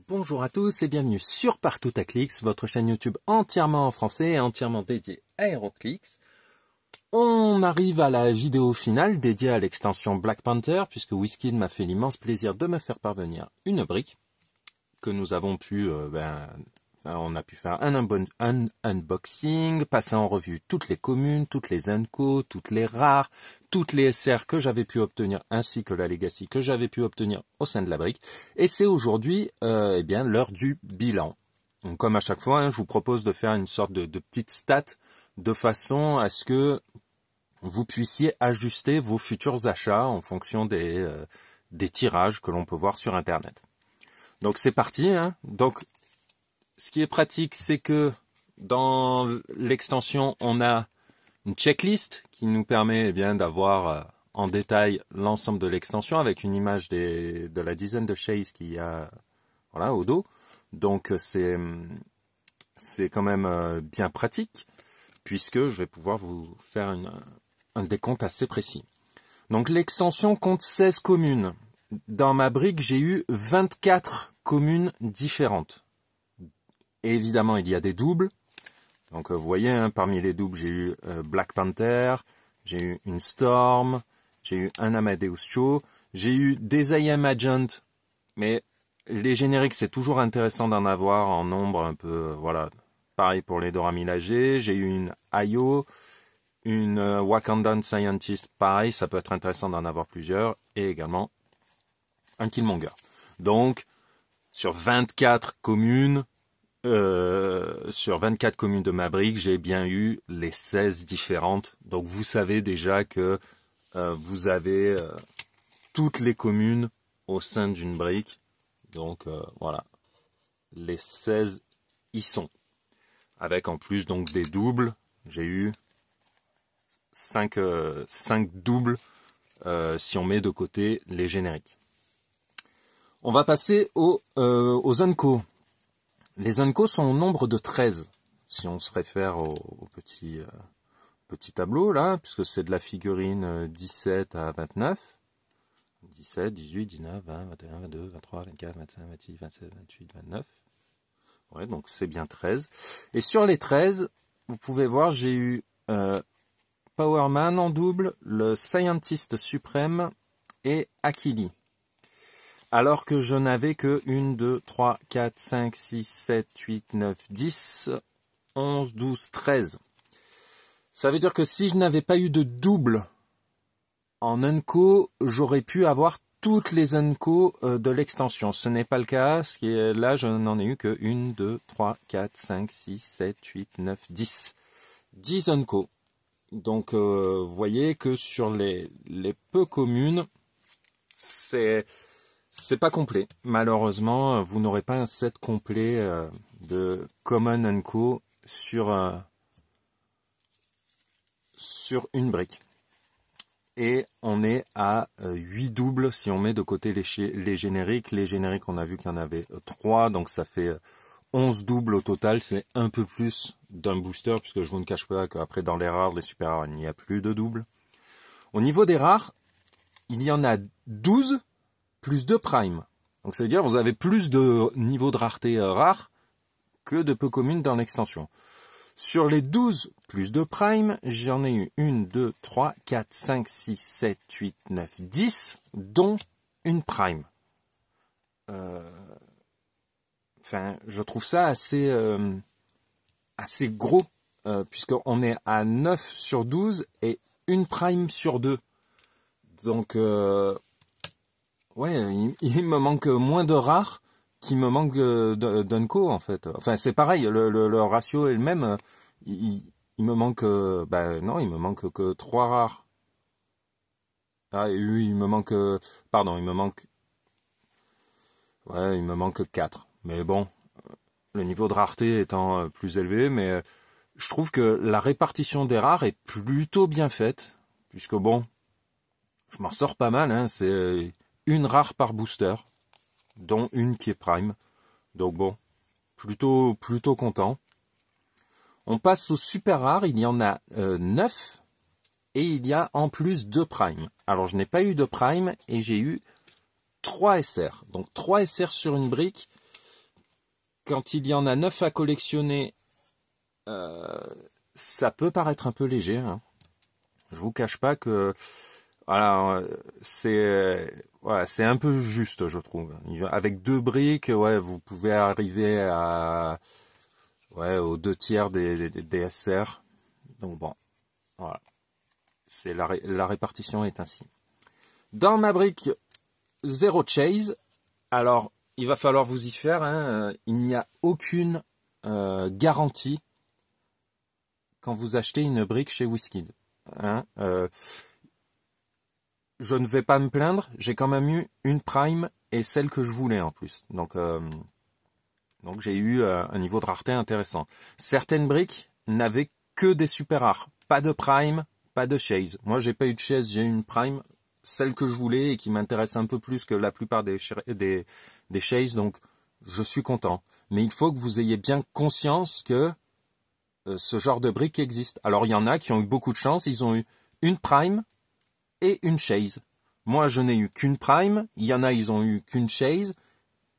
Bonjour à tous et bienvenue sur Partout à Clix, votre chaîne YouTube entièrement en français et entièrement dédiée à HeroClix. On arrive à la vidéo finale dédiée à l'extension Black Panther, puisque Wizkid m'a fait l'immense plaisir de me faire parvenir une brique que nous avons pu, on a pu faire un unboxing, passer en revue toutes les communes, toutes les unco, toutes les rares, toutes les SR que j'avais pu obtenir, ainsi que la Legacy que j'avais pu obtenir au sein de la brique. Et c'est aujourd'hui l'heure du bilan. Donc, comme à chaque fois, je vous propose de faire une sorte de petite stat de façon à ce que vous puissiez ajuster vos futurs achats en fonction des tirages que l'on peut voir sur Internet. Donc c'est parti. Donc ce qui est pratique, c'est que dans l'extension, on a une checklist qui nous permet d'avoir en détail l'ensemble de l'extension avec une image de la dizaine de shades qu'il y a au dos. Donc c'est quand même bien pratique puisque je vais pouvoir vous faire un décompte assez précis. Donc l'extension compte 16 communes. Dans ma brique, j'ai eu 24 communes différentes. Et évidemment, il y a des doubles. Donc vous voyez, parmi les doubles, j'ai eu Black Panther, j'ai eu une Storm, j'ai eu un Amadeus Cho, j'ai eu des I Am Agent, mais les génériques, c'est toujours intéressant d'en avoir en nombre un peu, pareil pour les Dora Milaje. J'ai eu une Ayo, une Wakandan Scientist, pareil, ça peut être intéressant d'en avoir plusieurs, et également un Killmonger. Donc, sur 24 communes de ma brique, j'ai bien eu les 16 différentes. Donc, vous savez déjà que vous avez toutes les communes au sein d'une brique. Donc, voilà. Les 16 y sont. Avec en plus donc des doubles. J'ai eu 5 doubles si on met de côté les génériques. On va passer aux unco. Les unco sont au nombre de 13, si on se réfère au petit tableau là, puisque c'est de la figurine 17 à 29. 17, 18, 19, 20, 21, 22, 23, 24, 25, 26, 27, 28, 29. Ouais, donc c'est bien 13. Et sur les 13, vous pouvez voir, j'ai eu Power Man en double, le Scientist suprême et Akili. Alors que je n'avais que 1, 2, 3, 4, 5, 6, 7, 8, 9, 10, 11, 12, 13. Ça veut dire que si je n'avais pas eu de double en unco, j'aurais pu avoir toutes les unco de l'extension. Ce n'est pas le cas. Là, je n'en ai eu que 1, 2, 3, 4, 5, 6, 7, 8, 9, 10. 10 unco. Donc, vous voyez que sur les peu communes, c'est pas complet. Malheureusement, vous n'aurez pas un set complet de Common unco sur une brique. Et on est à 8 doubles si on met de côté les génériques. Les génériques, on a vu qu'il y en avait 3, donc ça fait 11 doubles au total. C'est un peu plus d'un booster, puisque je vous ne cache pas qu'après dans les rares, les super rares, il n'y a plus de doubles. Au niveau des rares, il y en a 12 plus 2 prime. Donc ça veut dire que vous avez plus de niveau de rareté rare que de peu communes dans l'extension. Sur les 12 plus 2 prime, j'en ai eu 1, 2, 3, 4, 5, 6, 7, 8, 9, 10, dont une prime. Je trouve ça assez gros, puisqu'on est à 9 sur 12 et une prime sur 2. Donc, il me manque moins de rares qu'il me manque d'unco, en fait. Enfin, c'est pareil, le ratio est le même. Il me manque... non, il me manque que 3 rares. Ah, oui, il me manque... pardon, il me manque... Ouais, il me manque 4. Mais bon, le niveau de rareté étant plus élevé, mais je trouve que la répartition des rares est plutôt bien faite, puisque bon, je m'en sors pas mal, c'est une rare par booster, dont une qui est prime. Donc bon, plutôt content. On passe aux super rares, il y en a 9, et il y a en plus 2 prime. Alors je n'ai pas eu de prime, et j'ai eu 3 SR. Donc 3 SR sur une brique, quand il y en a 9 à collectionner, ça peut paraître un peu léger, hein. Je vous cache pas que voilà, c'est un peu juste, je trouve. Avec 2 briques, ouais, vous pouvez arriver à aux 2 tiers des SR. Donc bon, voilà. C'est la répartition est ainsi. Dans ma brique 0 chase, alors il va falloir vous y faire, hein, il n'y a aucune garantie quand vous achetez une brique chez WizKid. Hein, je ne vais pas me plaindre, j'ai quand même eu une prime et celle que je voulais en plus. Donc j'ai eu un niveau de rareté intéressant. Certaines briques n'avaient que des super rares, pas de prime, pas de chase. Moi j'ai pas eu de chase, j'ai eu une prime, celle que je voulais et qui m'intéresse un peu plus que la plupart des chases, donc je suis content. Mais il faut que vous ayez bien conscience que ce genre de briques existe. Alors il y en a qui ont eu beaucoup de chance, ils ont eu une prime et une chase. Moi je n'ai eu qu'une prime, il y en a ils ont eu qu'une chase,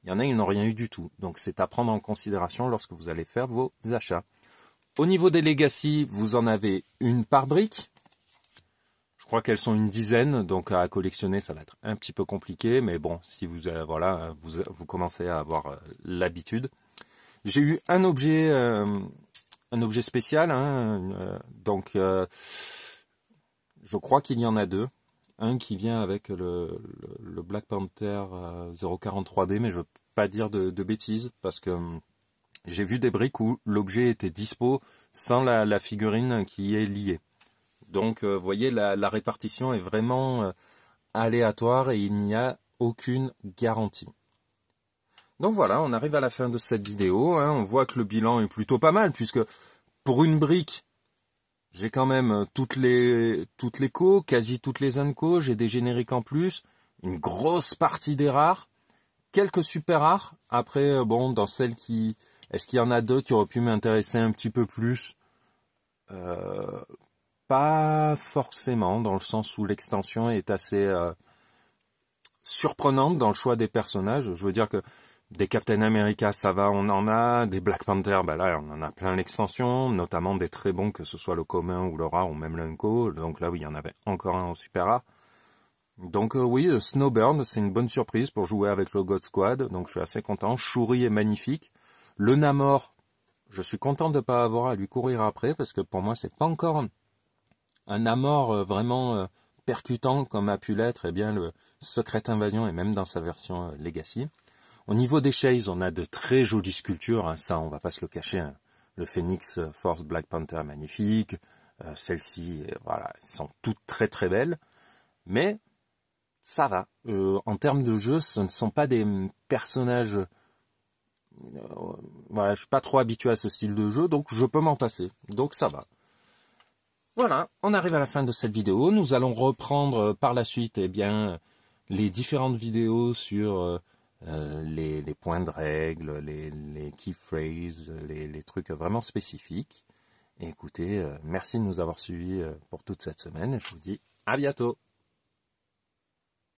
il y en a ils n'ont rien eu du tout. Donc c'est à prendre en considération lorsque vous allez faire vos achats. Au niveau des legacy, vous en avez une par brique. Je crois qu'elles sont une dizaine, donc à collectionner ça va être un petit peu compliqué, mais bon, si vous vous commencez à avoir l'habitude. J'ai eu un objet spécial, hein, donc je crois qu'il y en a 2. Un qui vient avec le Black Panther 043B, mais je ne veux pas dire de bêtises, parce que j'ai vu des briques où l'objet était dispo sans la figurine qui est liée. Donc, vous voyez, la répartition est vraiment aléatoire et il n'y a aucune garantie. Donc voilà, on arrive à la fin de cette vidéo, hein. On voit que le bilan est plutôt pas mal, puisque pour une brique, j'ai quand même toutes les co, quasi toutes les unco, j'ai des génériques en plus, une grosse partie des rares, quelques super rares. Après, bon, dans celles qui... Est-ce qu'il y en a 2 qui auraient pu m'intéresser un petit peu plus? Pas forcément, dans le sens où l'extension est assez surprenante dans le choix des personnages. Je veux dire que des Captain America, ça va, on en a. Des Black Panther, bah là, on en a plein l'extension, notamment des très bons, que ce soit le commun ou le rare ou même l'unco. Donc là, oui, il y en avait encore un au super rare. Donc oui, Snowburn, c'est une bonne surprise pour jouer avec le God Squad. Donc je suis assez content. Shuri est magnifique. Le Namor, je suis content de ne pas avoir à lui courir après, parce que pour moi, c'est pas encore un Namor vraiment percutant comme a pu l'être, eh bien, le Secret Invasion et même dans sa version Legacy. Au niveau des Shays, on a de très jolies sculptures, hein, ça on va pas se le cacher, hein. Le Phoenix Force Black Panther est magnifique, celles-ci, voilà, elles sont toutes très très belles, mais ça va. En termes de jeu, ce ne sont pas des personnages... voilà, je suis pas trop habitué à ce style de jeu, donc je peux m'en passer, donc ça va. Voilà, on arrive à la fin de cette vidéo. Nous allons reprendre par la suite les différentes vidéos sur les points de règle, les key phrases, les trucs vraiment spécifiques. Et écoutez, merci de nous avoir suivis pour toute cette semaine. Et je vous dis à bientôt.